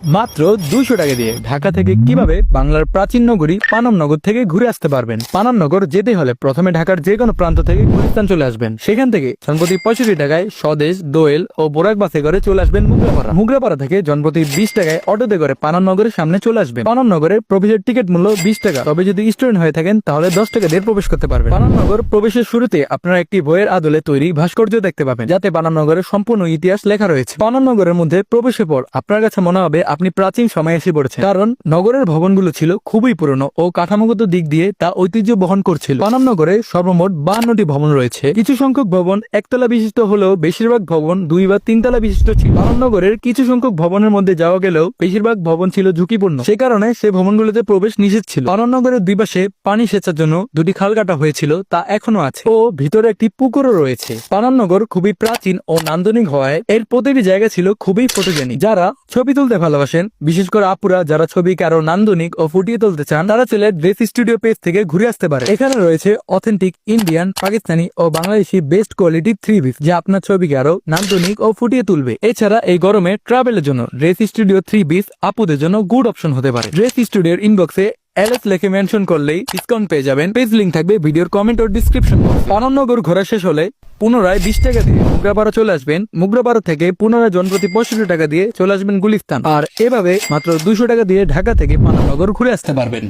মাত্র 200 টাকা দিয়ে ঢাকা থেকে কিভাবে বাংলার প্রাচীন নগরী পানামনগর থেকে ঘুরে আসতে পারবেন। পানামনগর যেতে হলে প্রথমে ঢাকার যে কোনো প্রান্ত থেকে গুলিস্তান চলে আসবেন। সেখান থেকে জনপ্রতি 65 টাকায় স্বদেশ, দোয়েল ও বোরাক বাসে করে চলে আসবেন মুগরাপাড়া। মুগরাপাড়া থেকে জনপ্রতি 20 টাকায় অটোতে করে পানামনগরের সামনে চলে আসবেন। পানামনগরের প্রবেশের টিকিট মূল্য 20 টাকা, তবে যদি স্টুডেন্ট হয়ে থাকেন তাহলে 10 টাকা দিয়ে প্রবেশ করতে পারবেন। পানামনগর প্রবেশের শুরুতে আপনারা একটি বইয়ের আদলে তৈরি ভাস্কর্য দেখতে পাবেন, যাতে পানামনগরের সম্পূর্ণ ইতিহাস লেখা রয়েছে। পানামনগরের মধ্যে প্রবেশের পর আপনার কাছে মনে হবে আপনি প্রাচীন সময়ে এসে পড়েছে, কারণ নগরের ভবনগুলো ছিল খুবই পুরনো ও কাঠামোগত দিক দিয়ে তা ঐতিহ্য বহন করছিল। পানামনগরে সর্বমোট 52টি ভবন রয়েছে। কিছু সংখ্যক ভবন একতলা বিশিষ্ট হলেও বেশিরভাগ ভবন 2 বা 3 তলা বিশিষ্ট ছিল। পানামনগরের কিছু সংখ্যক ভবনের মধ্যে যাওয়া গেলেও বেশিরভাগ ভবন ছিল ঝুঁকিপূর্ণ, সে কারণে সে ভবনগুলোতে প্রবেশ নিষেধ ছিল। পানামনগরের দুই পাশে পানি সেচার জন্য 2টি খাল কাটা হয়েছিল, তা এখনো আছে ও ভিতরে একটি পুকুরও রয়েছে। পানামনগর খুবই প্রাচীন ও নান্দনিক হওয়ায় এর প্রতিটি জায়গা ছিল খুবই ফটোজেনিক। যারা ছবি তুলতে ভালোবাসেন, বিশেষ করে আপুরা যারা ছবিকে আরো নান্দনিক ও ফুটিয়ে তুলতে চান, তারা চলে ড্রেস স্টুডিও পেজ থেকে ঘুরে আসতে পারে। এখানে রয়েছে অথেন্টিক ইন্ডিয়ান, পাকিস্তানি ও বাংলাদেশি বেস্ট কোয়ালিটি 3 পিস, যা আপনার ছবিকে আরো নান্দনিক ও ফুটিয়ে তুলবে। এছাড়া এই গরমে ট্রাভেলের জন্য ড্রেস স্টুডিও 3 পিস আপুদের জন্য গুড অপশন হতে পারে। ড্রেস স্টুডিওর ইনবক্সে এলএস লেখে মেনশন করলেই ডিসকাউন্ট পেয়ে যাবেন। পেজ লিংক থাকবে ভিডিওর কমেন্ট ও ডিসক্রিপশন বক্সে। পানামনগর ঘোরা শেষ হলে পুনরায় 20 টাকা দিয়ে মুগরাপাড়া চলে আসবেন। মুগরাপাড়া থেকে পুনরায় জনপ্রতি 65 টাকা দিয়ে চলে আসবেন গুলিস্তান। আর এভাবে মাত্র 200 টাকা দিয়ে ঢাকা থেকে পানামনগর ঘুরে আসতে পারবেন।